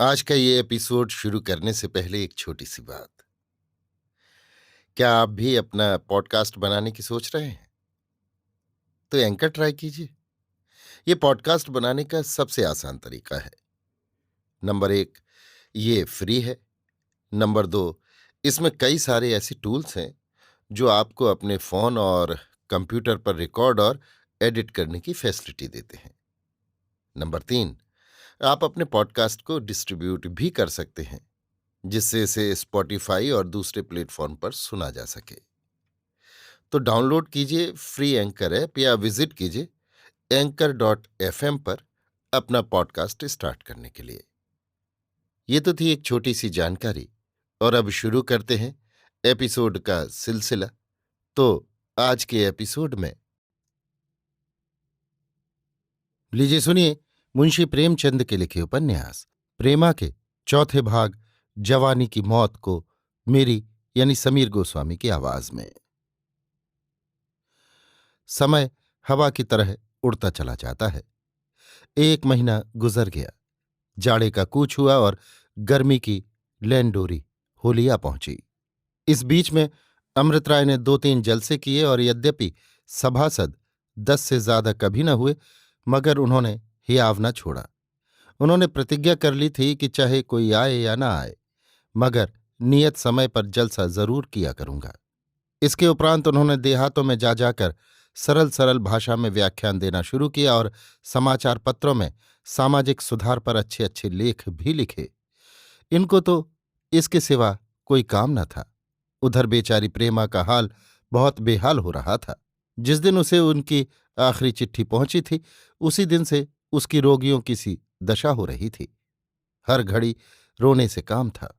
आज का ये एपिसोड शुरू करने से पहले एक छोटी सी बात। क्या आप भी अपना पॉडकास्ट बनाने की सोच रहे हैं? तो एंकर ट्राई कीजिए। ये पॉडकास्ट बनाने का सबसे आसान तरीका है। नंबर एक, ये फ्री है। नंबर दो, इसमें कई सारे ऐसे टूल्स हैं जो आपको अपने फोन और कंप्यूटर पर रिकॉर्ड और एडिट करने की फैसिलिटी देते हैं। नंबर तीन, आप अपने पॉडकास्ट को डिस्ट्रीब्यूट भी कर सकते हैं, जिससे इसे स्पॉटिफाई और दूसरे प्लेटफॉर्म पर सुना जा सके। तो डाउनलोड कीजिए फ्री एंकर ऐप या विजिट कीजिए anchor.fm पर अपना पॉडकास्ट स्टार्ट करने के लिए। ये तो थी एक छोटी सी जानकारी, और अब शुरू करते हैं एपिसोड का सिलसिला। तो आज के एपिसोड में लीजिए सुनिए मुंशी प्रेमचंद के लिखे उपन्यास प्रेमा के चौथे भाग जवानी की मौत को मेरी यानी समीर गोस्वामी की आवाज में। समय हवा की तरह उड़ता चला जाता है। एक महीना गुजर गया। जाड़े का कूच हुआ और गर्मी की लैंडोरी होलिया पहुंची। इस बीच में अमृत राय ने 2-3 जलसे किए, और यद्यपि सभासद 10 से ज्यादा कभी न हुए, मगर उन्होंने हियाव न छोड़ा। उन्होंने प्रतिज्ञा कर ली थी कि चाहे कोई आए या ना आए, मगर नियत समय पर जलसा जरूर किया करूंगा। इसके उपरांत उन्होंने देहातों में जा जाकर सरल सरल भाषा में व्याख्यान देना शुरू किया और समाचार पत्रों में सामाजिक सुधार पर अच्छे अच्छे लेख भी लिखे। इनको तो इसके सिवा कोई काम न था। उधर बेचारी प्रेमा का हाल बहुत बेहाल हो रहा था। जिस दिन उसे उनकी आखिरी चिट्ठी पहुंची थी, उसी दिन से उसकी रोगियों की सी दशा हो रही थी। हर घड़ी रोने से काम था।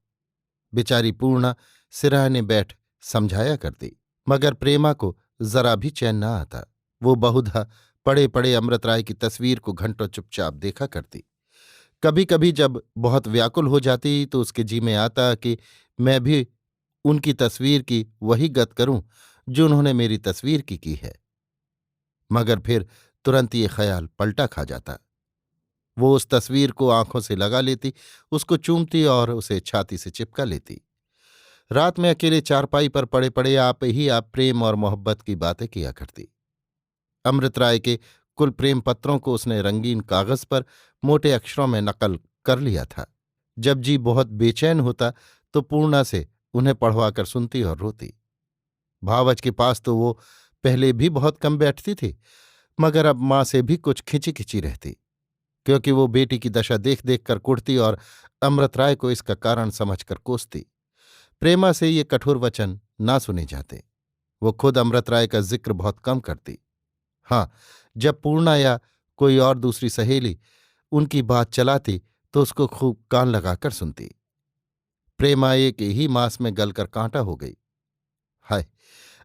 बेचारी पूर्णा सिरहाने बैठ समझाया करती, मगर प्रेमा को जरा भी चैन न आता। वो बहुधा पड़े पड़े अमृत राय की तस्वीर को घंटों चुपचाप देखा करती। कभी कभी जब बहुत व्याकुल हो जाती तो उसके जी में आता कि मैं भी उनकी तस्वीर की वही गत करूं जो उन्होंने मेरी तस्वीर की है। मगर फिर तुरंत ये ख्याल पलटा खा जाता। वो उस तस्वीर को आंखों से लगा लेती, उसको चूमती और उसे छाती से चिपका लेती। रात में अकेले चारपाई पर पड़े पड़े आप प्रेम और मोहब्बत की बातें किया करती। अमृत राय के कुल प्रेम पत्रों को उसने रंगीन कागज पर मोटे अक्षरों में नकल कर लिया था। जब जी बहुत बेचैन होता तो पूर्णा से उन्हें पढ़वाकर सुनती और रोती। भावच के पास तो वो पहले भी बहुत कम बैठती थी, मगर अब माँ से भी कुछ खिंची खिंची रहती, क्योंकि वो बेटी की दशा देख देख कर कुढ़ती और अमृत राय को इसका कारण समझकर कोसती। प्रेमा से ये कठोर वचन ना सुने जाते। वो खुद अमृत राय का जिक्र बहुत कम करती। हाँ, जब पूर्णा या कोई और दूसरी सहेली उनकी बात चलाती तो उसको खूब कान लगाकर सुनती। प्रेमा एक ही मास में गलकर कांटा हो गई। हाय,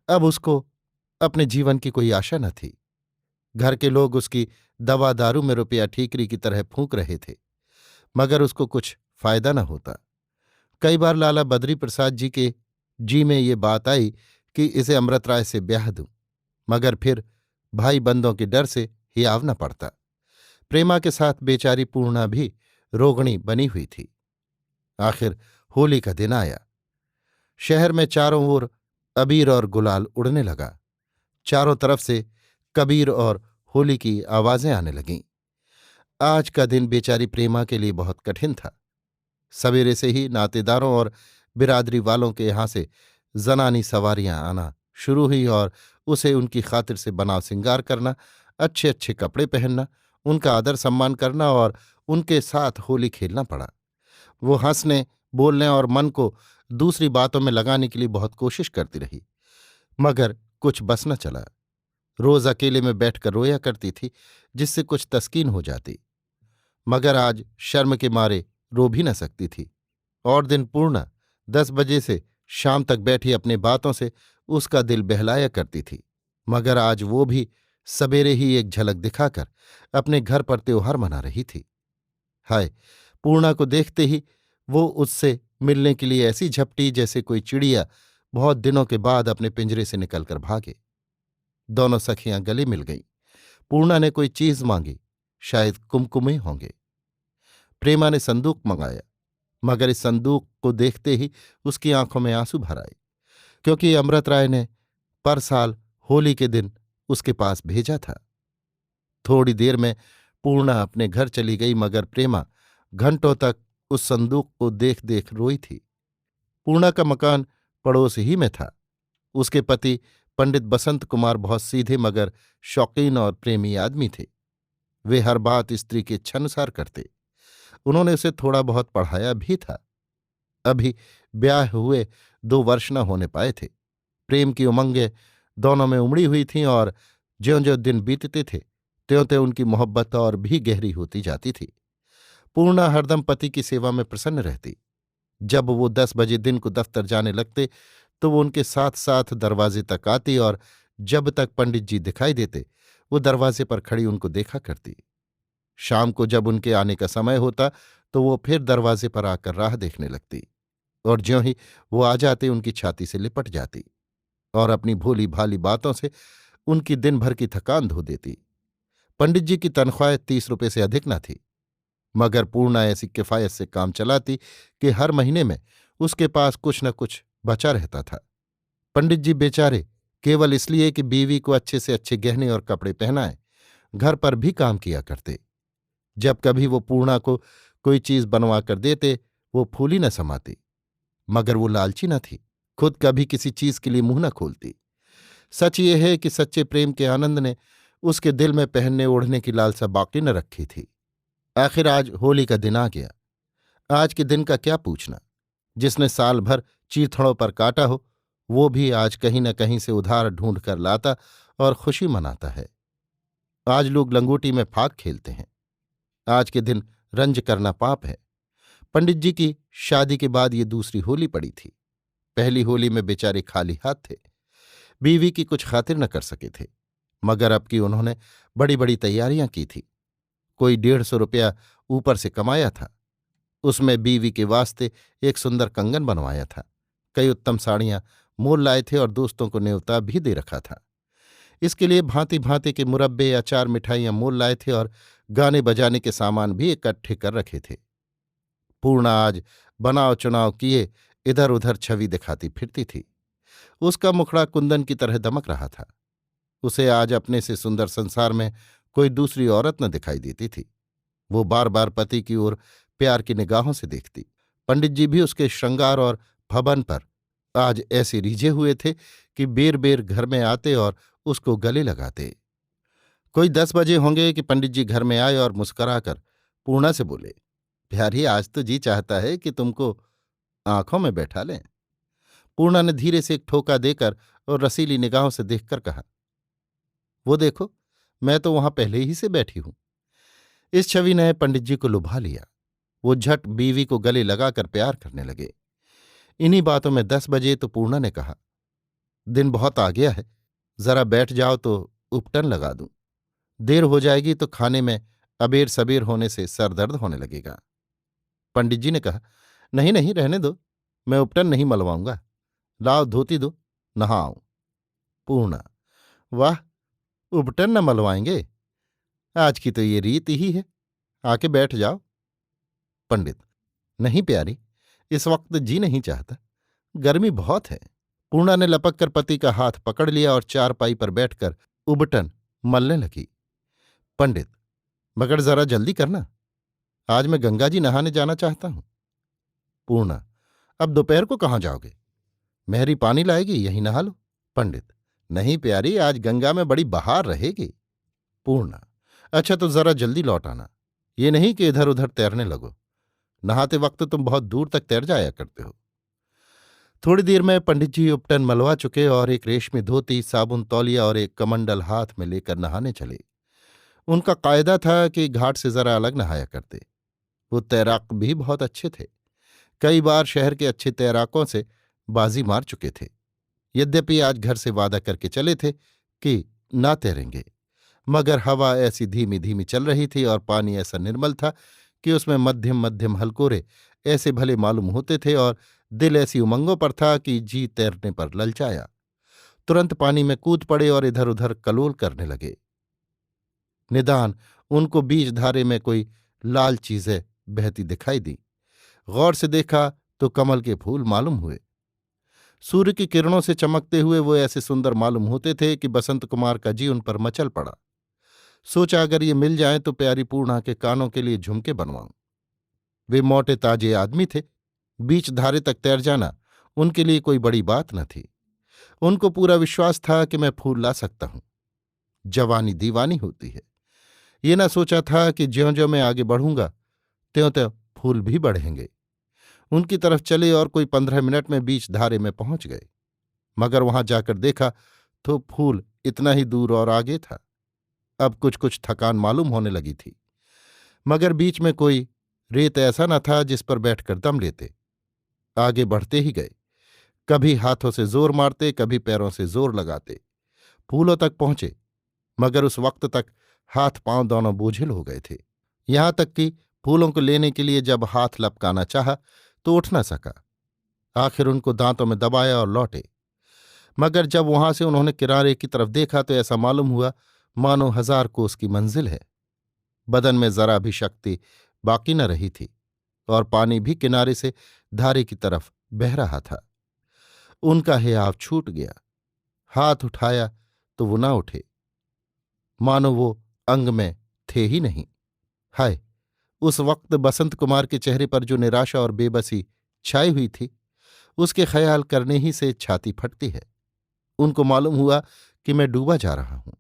अब उसको अपने जीवन की कोई आशा न थी। घर के लोग उसकी दवा दारू में रुपया ठीकरी की तरह फूंक रहे थे, मगर उसको कुछ फायदा न होता। कई बार लाला बद्री प्रसाद जी के जी में ये बात आई कि इसे अमृत राय से ब्याह दूं, मगर फिर भाई बंदों के डर से हियाव न पड़ता। प्रेमा के साथ बेचारी पूर्णा भी रोगणी बनी हुई थी। आखिर होली का दिन आया। शहर में चारों ओर अबीर और गुलाल उड़ने लगा। चारों तरफ से कबीर और होली की आवाजें आने लगीं। आज का दिन बेचारी प्रेमा के लिए बहुत कठिन था। सवेरे से ही नातेदारों और बिरादरी वालों के यहाँ से जनानी सवारियां आना शुरू हुई, और उसे उनकी खातिर से बनाव सिंगार करना, अच्छे अच्छे कपड़े पहनना, उनका आदर सम्मान करना और उनके साथ होली खेलना पड़ा। वो हंसने बोलने और मन को दूसरी बातों में लगाने के लिए बहुत कोशिश करती रही, मगर कुछ बस न चला। रोज अकेले में बैठकर रोया करती थी, जिससे कुछ तस्कीन हो जाती, मगर आज शर्म के मारे रो भी न सकती थी। और दिन पूर्णा 10 बजे से शाम तक बैठी अपने बातों से उसका दिल बहलाया करती थी, मगर आज वो भी सवेरे ही एक झलक दिखाकर अपने घर पर त्योहार मना रही थी। हाय, पूर्णा को देखते ही वो उससे मिलने के लिए ऐसी झपटी जैसे कोई चिड़िया बहुत दिनों के बाद अपने पिंजरे से निकलकर भागे। दोनों सखियां गले मिल गईं। पूर्णा ने कोई चीज मांगी, शायद कुमकुमे होंगे। प्रेमा ने संदूक मंगाया, मगर इस संदूक को देखते ही उसकी आंखों में आंसू भर आए, क्योंकि अमृत राय ने पर साल होली के दिन उसके पास भेजा था। थोड़ी देर में पूर्णा अपने घर चली गई, मगर प्रेमा घंटों तक उस संदूक को देख देख रोई थी। पूर्णा का मकान पड़ोस ही में था। उसके पति पंडित बसंत कुमार बहुत सीधे मगर शौकीन और प्रेमी आदमी थे। वे हर बात स्त्री के इच्छानुसार करते। उन्होंने उसे थोड़ा बहुत पढ़ाया भी था। अभी ब्याह हुए 2 वर्ष न होने पाए थे। प्रेम की उमंगें दोनों में उमड़ी हुई थीं और ज्यों ज्यों दिन बीतते थे त्यों त्यों उनकी मोहब्बत और भी गहरी होती जाती थी। पूर्णा हरदम पति की सेवा में प्रसन्न रहती। जब वो 10 बजे दिन को दफ्तर जाने लगते तो वो उनके साथ साथ दरवाजे तक आती और जब तक पंडित जी दिखाई देते वो दरवाजे पर खड़ी उनको देखा करती। शाम को जब उनके आने का समय होता तो वो फिर दरवाजे पर आकर राह देखने लगती और ज्यों ही वो आ जाते उनकी छाती से लिपट जाती और अपनी भोली भाली बातों से उनकी दिन भर की थकान धो देती। पंडित जी की तनख्वाह 30 रुपये से अधिक न थी, मगर पूर्णा ऐसी किफायत से काम चलाती कि हर महीने में उसके पास कुछ न कुछ बचा रहता था। पंडित जी बेचारे केवल इसलिए कि बीवी को अच्छे से अच्छे गहने और कपड़े पहनाए घर पर भी काम किया करते। जब कभी वो पूर्णा को कोई चीज बनवा कर देते वो फूली न समाती, मगर वो लालची न थी, खुद कभी किसी चीज के लिए मुंह न खोलती। सच ये है कि सच्चे प्रेम के आनंद ने उसके दिल में पहनने ओढ़ने की लालसा बाकी न रखी थी। आखिर आज होली का दिन आ गया। आज के दिन का क्या पूछना। जिसने साल भर चीथड़ों पर काटा हो वो भी आज कहीं न कहीं से उधार ढूंढ कर लाता और खुशी मनाता है। आज लोग लंगोटी में फाग खेलते हैं। आज के दिन रंज करना पाप है। पंडित जी की शादी के बाद ये दूसरी होली पड़ी थी। पहली होली में बेचारे खाली हाथ थे, बीवी की कुछ खातिर न कर सके थे, मगर अब की उन्होंने बड़ी बड़ी तैयारियां की थी। कोई 150 रुपया ऊपर से कमाया था। उसमें बीवी के वास्ते एक सुंदर कंगन बनवाया था, कई उत्तम साड़ियां मोल लाए थे और दोस्तों को न्योता भी दे रखा था। इसके लिए भांति भांति के मुरब्बे अचार मिठाइयां मोल लाए थे और गाने बजाने के सामान भी इकट्ठे कर रखे थे। पूर्णा आज बनाव चुनाव किए इधर उधर छवि दिखाती फिरती थी। उसका मुखड़ा कुंदन की तरह दमक रहा था। उसे आज अपने से सुंदर संसार में कोई दूसरी औरत न दिखाई देती थी। वो बार बार पति की ओर प्यार की निगाहों से देखती। पंडित जी भी उसके श्रृंगार और भवन पर आज ऐसे रिझे हुए थे कि बेर बेर घर में आते और उसको गले लगाते। कोई 10 बजे होंगे कि पंडित जी घर में आए और मुस्कराकर पूर्णा से बोले, प्यारी आज तो जी चाहता है कि तुमको आंखों में बैठा लें। पूर्णा ने धीरे से एक ठोका देकर और रसीली निगाहों से देखकर कहा, वो देखो मैं तो वहां पहले ही से बैठी हूं। इस छवि ने पंडित जी को लुभा लिया। वो झट बीवी को गले लगाकर प्यार करने लगे। इन्हीं बातों में 10 बजे तो पूर्णा ने कहा, दिन बहुत आ गया है, जरा बैठ जाओ तो उपटन लगा दूं। देर हो जाएगी तो खाने में अबेर सबेर होने से सर दर्द होने लगेगा। पंडित जी ने कहा, नहीं नहीं रहने दो, मैं उपटन नहीं मलवाऊंगा। लाओ धोती दो, नहाऊं। पूर्णा, वाह, उपटन न मलवाएंगे? आज की तो ये रीत ही है, आके बैठ जाओ। पंडित, नहीं प्यारी, इस वक्त जी नहीं चाहता, गर्मी बहुत है। पूर्णा ने लपक कर पति का हाथ पकड़ लिया और चारपाई पर बैठकर उबटन मलने लगी। पंडित, मगर जरा जल्दी करना, आज मैं गंगा जी नहाने जाना चाहता हूं। पूर्णा, अब दोपहर को कहाँ जाओगे? मेहरी पानी लाएगी, यहीं नहा लो। पंडित, नहीं प्यारी, आज गंगा में बड़ी बहार रहेगी। पूर्णा, अच्छा तो जरा जल्दी लौट आना, ये नहीं कि इधर उधर तैरने लगो। नहाते वक्त तुम बहुत दूर तक तैर जाया करते हो। थोड़ी देर में पंडित जी उपटन मलवा चुके और एक रेशमी धोती, साबुन, तौलिया और एक कमंडल हाथ में लेकर नहाने चले। उनका कायदा था कि घाट से जरा अलग नहाया करते। वो तैराक भी बहुत अच्छे थे। कई बार शहर के अच्छे तैराकों से बाजी मार चुके थे। यद्यपि आज घर से वादा करके चले थे कि ना तैरेंगे, मगर हवा ऐसी धीमी धीमी चल रही थी और पानी ऐसा निर्मल था कि उसमें मध्यम मध्यम हलकोरे ऐसे भले मालूम होते थे और दिल ऐसी उमंगों पर था कि जी तैरने पर ललचाया। तुरंत पानी में कूद पड़े और इधर उधर कलोल करने लगे। निदान उनको बीच धारे में कोई लाल चीजें बहती दिखाई दी। गौर से देखा तो कमल के फूल मालूम हुए। सूर्य की किरणों से चमकते हुए वो ऐसे सुंदर मालूम होते थे कि बसंत कुमार का जी उन पर मचल पड़ा। सोचा अगर ये मिल जाए तो प्यारी पूर्णा के कानों के लिए झुमके बनवाऊं। वे मोटे ताजे आदमी थे। बीच धारे तक तैर जाना उनके लिए कोई बड़ी बात न थी। उनको पूरा विश्वास था कि मैं फूल ला सकता हूं। जवानी दीवानी होती है। ये न सोचा था कि ज्यों ज्यों मैं आगे बढ़ूंगा त्यों त्यों फूल भी बढ़ेंगे। उनकी तरफ चले और कोई 15 मिनट में बीच धारे में पहुंच गए। मगर वहां जाकर देखा तो फूल इतना ही दूर और आगे था। अब कुछ कुछ थकान मालूम होने लगी थी। मगर बीच में कोई रेत ऐसा न था जिस पर बैठकर दम लेते। आगे बढ़ते ही गए। कभी हाथों से जोर मारते, कभी पैरों से जोर लगाते फूलों तक पहुंचे। मगर उस वक्त तक हाथ पांव दोनों बोझिल हो गए थे। यहां तक कि फूलों को लेने के लिए जब हाथ लपकाना चाहा तो उठ न सका। आखिर उनको दांतों में दबाया और लौटे। मगर जब वहां से उन्होंने किनारे की तरफ देखा तो ऐसा मालूम हुआ मानो 1000 कोस की मंजिल है। बदन में जरा भी शक्ति बाकी न रही थी और पानी भी किनारे से धारे की तरफ बह रहा था। उनका हियाव छूट गया। हाथ उठाया तो वो न उठे, मानो वो अंग में थे ही नहीं। हाय, उस वक्त बसंत कुमार के चेहरे पर जो निराशा और बेबसी छाई हुई थी उसके ख्याल करने ही से छाती फटती है। उनको मालूम हुआ कि मैं डूबा जा रहा हूं।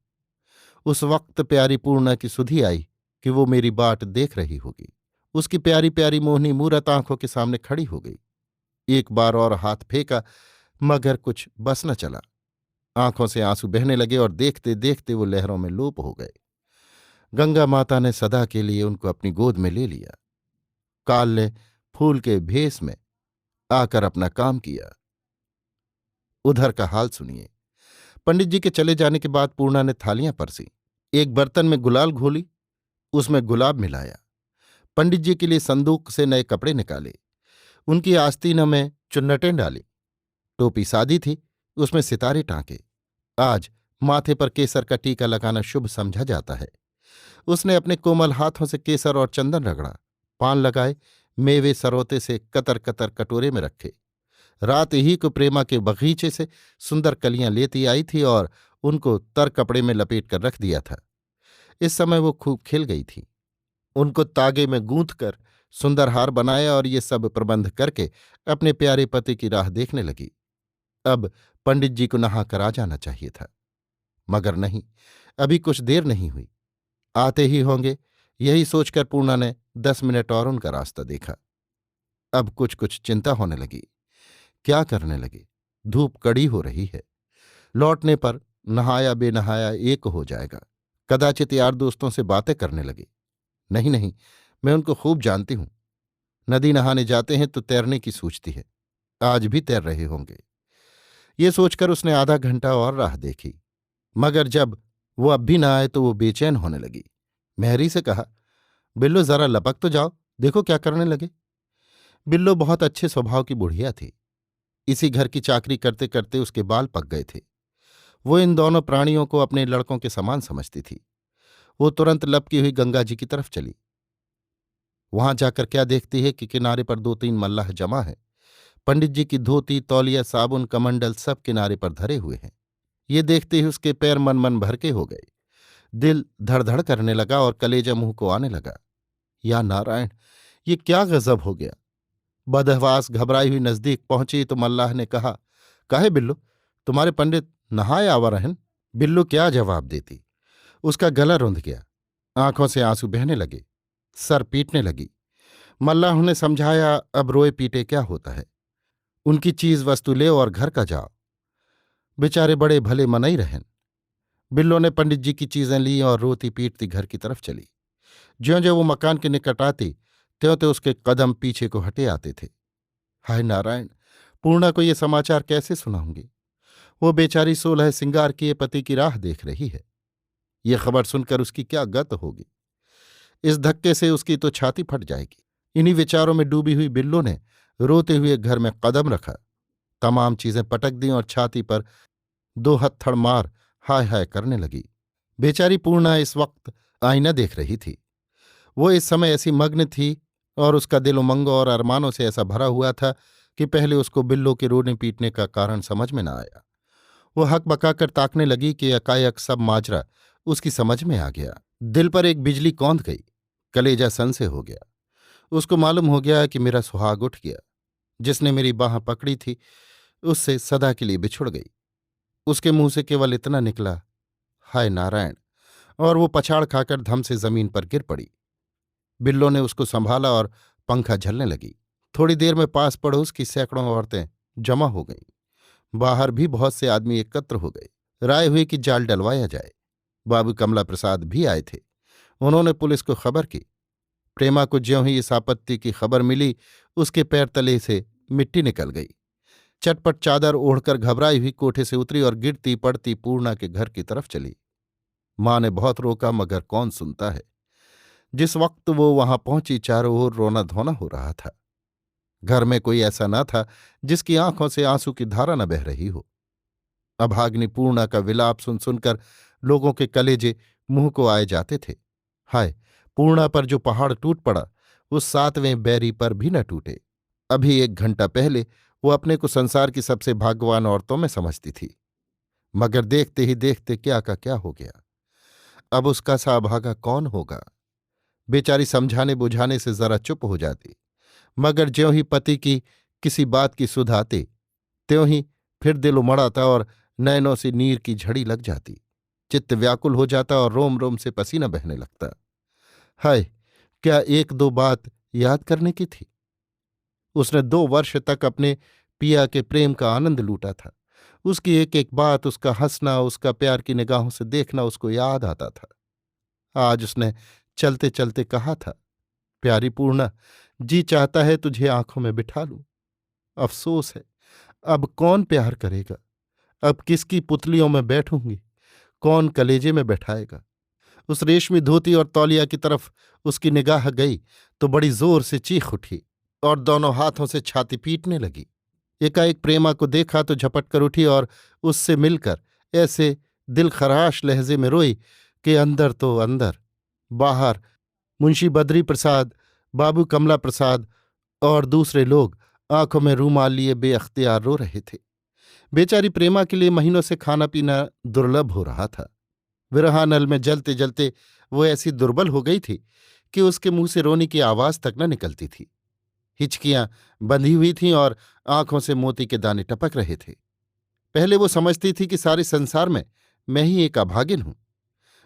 उस वक्त प्यारी पूर्णा की सुधि आई कि वो मेरी बाट देख रही होगी। उसकी प्यारी प्यारी मोहनी मूरत आंखों के सामने खड़ी हो गई। एक बार और हाथ फेंका मगर कुछ बस न चला। आंखों से आंसू बहने लगे और देखते देखते वो लहरों में लोप हो गए। गंगा माता ने सदा के लिए उनको अपनी गोद में ले लिया। काल ने फूल के भेस में आकर अपना काम किया। उधर का हाल सुनिए। पंडित जी के चले जाने के बाद पूर्णा ने थालियां परसी। एक बर्तन में गुलाल घोली, उसमें गुलाब मिलाया। पंडित जी के लिए संदूक से नए कपड़े निकाले। उनकी आस्तीनों में चुन्नटें डाली। टोपी सादी थी, उसमें सितारे टांके। आज माथे पर केसर का टीका लगाना शुभ समझा जाता है। उसने अपने कोमल हाथों से केसर और चंदन रगड़ा। पान लगाए, मेवे सरोते से कतर कतर कटोरे में रखे। रात ही को प्रेमा के बगीचे से सुंदर कलियां लेती आई थी और उनको तर कपड़े में लपेट कर रख दिया था। इस समय वो खूब खिल गई थी। उनको तागे में गूंथ कर सुंदर हार बनाया और ये सब प्रबंध करके अपने प्यारे पति की राह देखने लगी। अब पंडित जी को नहाकर आ जाना चाहिए था, मगर नहीं, अभी कुछ देर नहीं हुई। आते ही होंगे, यही सोचकर पूर्णा ने 10 मिनट और उनका रास्ता देखा। अब कुछ कुछ चिंता होने लगी। क्या करने लगे? धूप कड़ी हो रही है। लौटने पर नहाया बेनहाया एक हो जाएगा। कदाचित यार दोस्तों से बातें करने लगे। नहीं नहीं, मैं उनको खूब जानती हूं। नदी नहाने जाते हैं तो तैरने की सूझती है। आज भी तैर रहे होंगे। ये सोचकर उसने आधा घंटा और राह देखी। मगर जब वो अब भी न आए तो वो बेचैन होने लगी। मेहरी से कहा, बिल्लो जरा लपक तो जाओ, देखो क्या करने लगे। बिल्लो बहुत अच्छे स्वभाव की बुढ़िया थी। इसी घर की चाकरी करते करते उसके बाल पक गए थे। वो इन दोनों प्राणियों को अपने लड़कों के समान समझती थी। वो तुरंत लपकी हुई गंगा जी की तरफ चली। वहां जाकर क्या देखती है कि किनारे पर 2-3 मल्लाह जमा है। पंडित जी की धोती, तौलिया, साबुन, कमंडल सब किनारे पर धरे हुए हैं। ये देखते ही उसके पैर मन मन भर के हो गए। दिल धड़धड़ करने लगा और कलेजा मुंह को आने लगा। या नारायण, ये क्या गजब हो गया। बदहवास घबराई हुई नजदीक पहुंची तो मल्लाह ने कहा, काहे बिल्लो, तुम्हारे पंडित नहाए आवा रहन। बिल्लो क्या जवाब देती। उसका गला रुंध गया। आंखों से आंसू बहने लगे। सर पीटने लगी। मल्लाह ने समझाया, अब रोए पीटे क्या होता है। उनकी चीज वस्तु ले और घर का जाओ। बेचारे बड़े भले मनई रहन। बिल्लो ने पंडित जी की चीजें ली और रोती पीटती घर की तरफ चली। ज्यों ज्यों वो मकान के निकट आती त्यों त्यों उसके कदम पीछे को हटे आते थे। हाय नारायण, पूर्णा को ये समाचार कैसे सुनाऊंगी। वो बेचारी 16 सिंगार किए पति की राह देख रही है। ये खबर सुनकर उसकी क्या गत होगी। इस धक्के से उसकी तो छाती फट जाएगी। इन्हीं विचारों में डूबी हुई बिल्लो ने रोते हुए घर में कदम रखा। तमाम चीजें पटक दी और छाती पर 2 हत्थड़ मार हाय हाय करने लगी। बेचारी पूर्णा इस वक्त आईना देख रही थी। वो इस समय ऐसी मग्न थी और उसका दिल उमंगों और अरमानों से ऐसा भरा हुआ था कि पहले उसको बिल्लों के रोने पीटने का कारण समझ में न आया। वो हक बकाकर ताकने लगी कि एकाएक सब माजरा उसकी समझ में आ गया। दिल पर एक बिजली कौंध गई, कलेजा सन से हो गया। उसको मालूम हो गया कि मेरा सुहाग उठ गया। जिसने मेरी बाह पकड़ी थी उससे सदा के लिए बिछुड़ गई। उसके मुंह से केवल इतना निकला, हाय नारायण, और वो पछाड़ खाकर धम से जमीन पर गिर पड़ी। बिल्लो ने उसको संभाला और पंखा झलने लगी। थोड़ी देर में पास पड़ोस की सैकड़ों औरतें जमा हो गईं। बाहर भी बहुत से आदमी एकत्र हो गए। राय हुई कि जाल डलवाया जाए। बाबू कमला प्रसाद भी आए थे। उन्होंने पुलिस को खबर की। प्रेमा को ज्यों ही इस आपत्ति की खबर मिली उसके पैर तले से मिट्टी निकल गई। चटपट चादर ओढ़कर घबराई हुई कोठे से उतरी और गिरती पड़ती पूर्णा के घर की तरफ चली। मां ने बहुत रोका मगर कौन सुनता है। जिस वक्त वो वहां पहुंची चारों ओर रोना धोना हो रहा था। घर में कोई ऐसा न था जिसकी आंखों से आंसू की धारा न बह रही हो। अभाग्नि पूर्णा का विलाप सुन सुनकर लोगों के कलेजे मुंह को आए जाते थे। हाय, पूर्णा पर जो पहाड़ टूट पड़ा उस सातवें बैरी पर भी न टूटे। अभी 1 घंटा पहले वो अपने को संसार की सबसे भाग्यवान औरतों में समझती थी, मगर देखते ही देखते क्या का क्या हो गया। अब उसका सा अभागा कौन होगा। बेचारी समझाने बुझाने से जरा चुप हो जाती, मगर ज्यों ही पति की किसी बात की सुध आती त्यों ही फिर दिल उमड़ाता और नयनों से नीर की झड़ी लग जाती। चित्त व्याकुल हो जाता और रोम रोम से पसीना बहने लगता। हाय, क्या 1-2 बात याद करने की थी। उसने 2 वर्ष तक अपने पिया के प्रेम का आनंद लूटा था। उसकी एक एक बात, उसका हंसना, उसका प्यार की निगाहों से देखना उसको याद आता था। आज उसने चलते चलते कहा था, प्यारी पूर्णा, जी चाहता है तुझे आंखों में बिठा लूं। अफसोस है, अब कौन प्यार करेगा। अब किसकी पुतलियों में बैठूंगी, कौन कलेजे में बैठाएगा। उस रेशमी धोती और तौलिया की तरफ उसकी निगाह गई तो बड़ी जोर से चीख उठी और दोनों हाथों से छाती पीटने लगी। एकाएक प्रेमा को देखा तो झपट कर उठी और उससे मिलकर ऐसे दिलखराश लहजे में रोई कि अंदर तो अंदर, बाहर मुंशी बद्री प्रसाद, बाबू कमला प्रसाद और दूसरे लोग आंखों में रूमाल लिए बेअख्तियार रो रहे थे। बेचारी प्रेमा के लिए महीनों से खाना पीना दुर्लभ हो रहा था। विरहानल में जलते जलते वो ऐसी दुर्बल हो गई थी कि उसके मुंह से रोने की आवाज तक न निकलती थी। हिचकियां बंधी हुई थीं और आंखों से मोती के दाने टपक रहे थे। पहले वो समझती थी कि सारे संसार में मैं ही एक अभागिन हूं,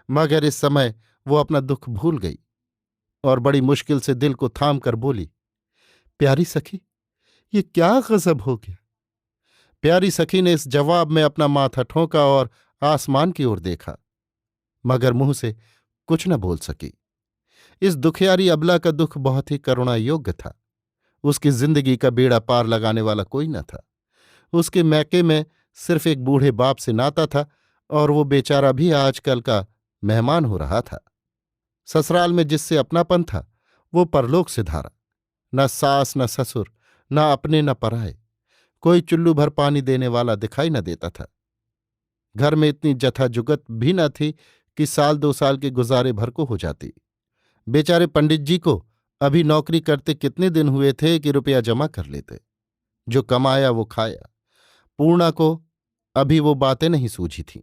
मगर इस समय वो अपना दुख भूल गई और बड़ी मुश्किल से दिल को थाम कर बोली, प्यारी सखी, ये क्या गजब हो गया। प्यारी सखी ने इस जवाब में अपना माथा ठोंका और आसमान की ओर देखा, मगर मुंह से कुछ न बोल सकी। इस दुखियारी अबला का दुख बहुत ही करुणा योग्य था। उसकी जिंदगी का बेड़ा पार लगाने वाला कोई न था। उसके मैके में सिर्फ एक बूढ़े बाप से नाता था और वो बेचारा भी आजकल का मेहमान हो रहा था। ससुराल में जिससे अपनापन था वो परलोक से धारा। न सास न ससुर, न अपने न पराए, कोई चुल्लू भर पानी देने वाला दिखाई न देता था। घर में इतनी जथाजुगत भी न थी कि 1-2 साल के गुजारे भर को हो जाती। बेचारे पंडित जी को अभी नौकरी करते कितने दिन हुए थे कि रुपया जमा कर लेते। जो कमाया वो खाया। पूर्णा को अभी वो बातें नहीं सूझी थीं।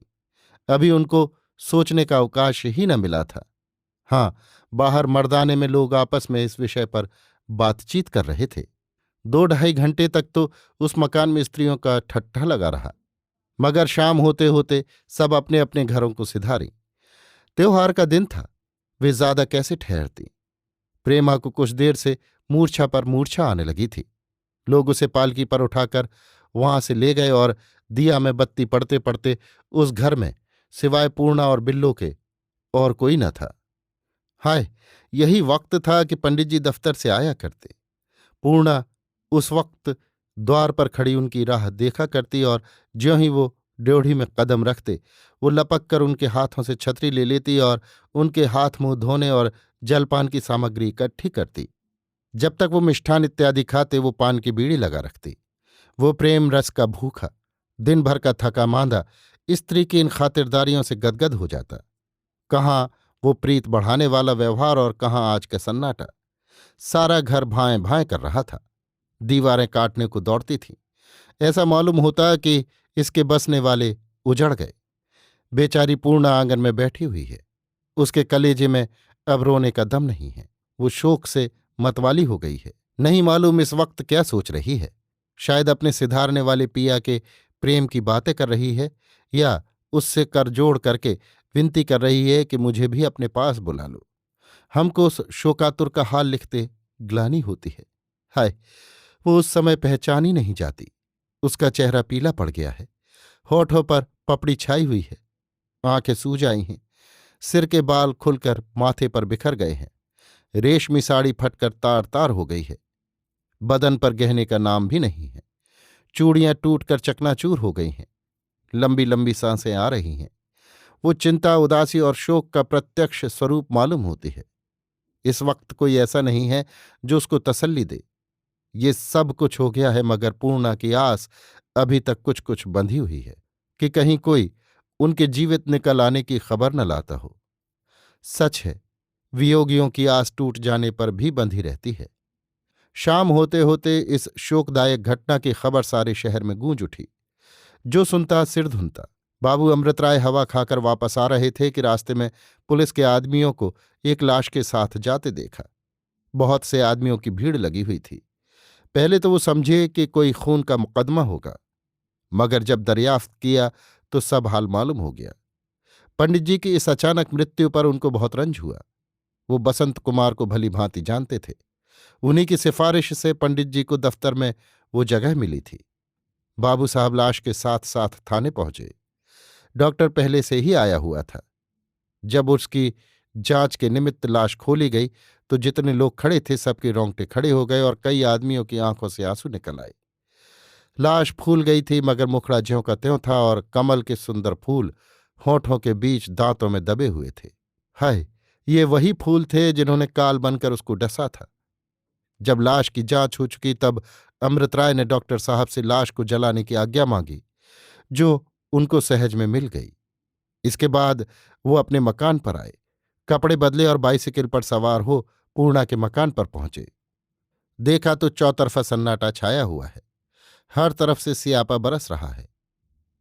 अभी उनको सोचने का अवकाश ही न मिला था। हाँ, बाहर मर्दाने में लोग आपस में इस विषय पर बातचीत कर रहे थे। 2-2.5 घंटे तक तो उस मकान में स्त्रियों का ठट्ठा लगा रहा, मगर शाम होते होते सब अपने अपने घरों को सिधारी। त्योहार का दिन था, वे ज्यादा कैसे ठहरती। प्रेमा को कुछ देर से मूर्छा पर मूर्छा आने लगी थी। लोग उसे पालकी पर उठाकर वहां से ले गए और दिया में बत्ती पड़ते पड़ते उस घर में सिवाय पूर्णा और बिल्लो के और कोई न था। हाय, यही वक्त था कि पंडित जी दफ्तर से आया करते। पूर्णा उस वक्त द्वार पर खड़ी उनकी राह देखा करती और ज्यों ही वो ड्योढ़ी में कदम रखते वो लपक कर उनके हाथों से छतरी ले लेती और उनके हाथ मुंह धोने और जलपान की सामग्री इकट्ठी करती। जब तक वो मिष्ठान इत्यादि खाते वो पान की बीड़ी लगा रखती। वो प्रेम रस का भूखा, दिन भर का थका मांदा स्त्री की इन खातिरदारियों से गदगद हो जाता। कहाँ वो प्रीत बढ़ाने वाला व्यवहार और कहाँ आज का सन्नाटा। सारा घर भाएं भाएं कर रहा था। दीवारें काटने को दौड़ती थीं। ऐसा मालूम होता कि इसके बसने वाले उजड़ गए। बेचारी पूर्णा आंगन में बैठी हुई है। उसके कलेजे में अब रोने का दम नहीं है। वो शोक से मतवाली हो गई है। नहीं मालूम इस वक्त क्या सोच रही है। शायद अपने सिधारने वाले पिया के प्रेम की बातें कर रही है, या उससे करजोड़ करके विनती कर रही है कि मुझे भी अपने पास बुला लो। हमको उस शोकातुर का हाल लिखते ग्लानि होती है। हाय, वो उस समय पहचानी नहीं जाती। उसका चेहरा पीला पड़ गया है, होठों पर पपड़ी छाई हुई है, आंखें सूज आई हैं, सिर के बाल खुलकर माथे पर बिखर गए हैं, रेशमी साड़ी फटकर तार तार हो गई है, बदन पर गहने का नाम भी नहीं है, चूड़ियां टूटकर चकनाचूर हो गई हैं, लंबी लंबी सांसें आ रही हैं। वो चिंता, उदासी और शोक का प्रत्यक्ष स्वरूप मालूम होती है। इस वक्त कोई ऐसा नहीं है जो उसको तसल्ली दे। ये सब कुछ हो गया है, मगर पूर्णा की आस अभी तक कुछ कुछ बंधी हुई है कि कहीं कोई उनके जीवित निकल आने की खबर न लाता हो। सच है, वियोगियों की आस टूट जाने पर भी बंधी रहती है। शाम होते होते इस शोकदायक घटना की खबर सारे शहर में गूंज उठी। जो सुनता सिर धुनता। बाबू अमृत राय हवा खाकर वापस आ रहे थे कि रास्ते में पुलिस के आदमियों को एक लाश के साथ जाते देखा। बहुत से आदमियों की भीड़ लगी हुई थी। पहले तो वो समझे कि कोई खून का मुकदमा होगा, मगर जब दरियाफ्त किया तो सब हाल मालूम हो गया। पंडित जी की इस अचानक मृत्यु पर उनको बहुत रंज हुआ। वो बसंत कुमार को भली भांति जानते थे। उन्हीं की सिफारिश से पंडित जी को दफ्तर में वो जगह मिली थी। बाबू साहब लाश के साथ साथ थाने पहुंचे। डॉक्टर पहले से ही आया हुआ था। जब उसकी जांच के निमित्त लाश खोली गई तो जितने लोग खड़े थे सबके रोंगटे खड़े हो गए और कई आदमियों की आंखों से आंसू निकल आए। लाश फूल गई थी, मगर मुखड़ा ज्यों का त्यों था और कमल के सुंदर फूल होठों के बीच दांतों में दबे हुए थे। हाय, ये वही फूल थे जिन्होंने काल बनकर उसको डसा था। जब लाश की जांच हो चुकी तब अमृत राय ने डॉक्टर साहब से लाश को जलाने की आज्ञा मांगी, जो उनको सहज में मिल गई। इसके बाद वो अपने मकान पर आए, कपड़े बदले और बाइसिकल पर सवार हो पूर्णा के मकान पर पहुंचे। देखा तो चौतरफा सन्नाटा छाया हुआ है। हर तरफ से सियापा बरस रहा है।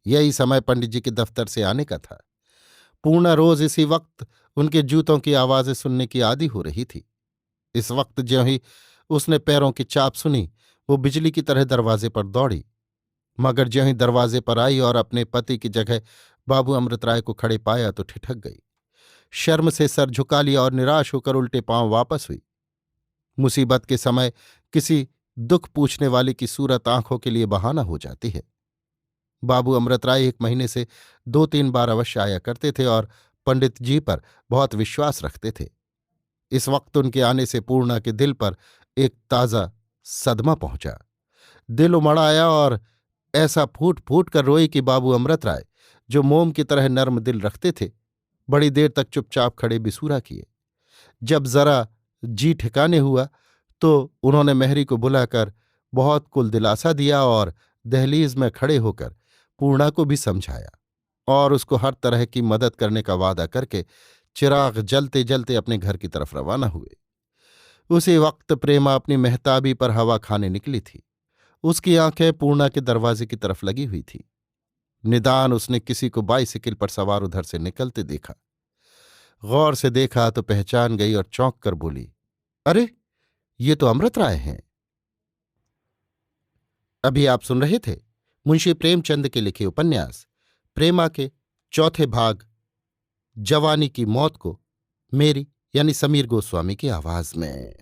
यही समय पंडित जी के दफ्तर से आने का था। पूर्णा रोज इसी वक्त उनके जूतों की आवाजें सुनने की आदी हो रही थी। इस वक्त ज्यों ही उसने पैरों की चाप सुनी, वो बिजली की तरह दरवाजे पर दौड़ी, मगर ज्यों ही दरवाजे पर आई और अपने पति की जगह बाबू अमृत राय को खड़े पाया तो ठिठक गई। शर्म से सर झुका लिया और निराश होकर उल्टे पांव वापस हुई। मुसीबत के समय किसी दुख पूछने वाले की सूरत आंखों के लिए बहाना हो जाती है। बाबू अमृत राय 1 महीने से 2-3 बार अवश्य आया करते थे और पंडित जी पर बहुत विश्वास रखते थे। इस वक्त उनके आने से पूर्णा के दिल पर एक ताज़ा सदमा पहुंचा। दिल उमड़ आया और ऐसा फूट फूट कर रोई कि बाबू अमृत राय, जो मोम की तरह नर्म दिल रखते थे, बड़ी देर तक चुपचाप खड़े बिसूरा किए। जब जरा जी ठिकाने हुआ तो उन्होंने मेहरी को बुलाकर बहुत कुल दिलासा दिया और दहलीज में खड़े होकर पूर्णा को भी समझाया और उसको हर तरह की मदद करने का वादा करके चिराग जलते जलते अपने घर की तरफ रवाना हुए। उसी वक्त प्रेमा अपनी मेहताबी पर हवा खाने निकली थी। उसकी आंखें पूर्णा के दरवाजे की तरफ लगी हुई थी। निदान उसने किसी को बाइसिकल पर सवार उधर से निकलते देखा। गौर से देखा तो पहचान गई और चौंक कर बोली, अरे, ये तो अमृत राय हैं। अभी आप सुन रहे थे मुंशी प्रेमचंद के लिखे उपन्यास प्रेमा के चौथे भाग जवानी की मौत को मेरी यानी समीर गोस्वामी की आवाज में।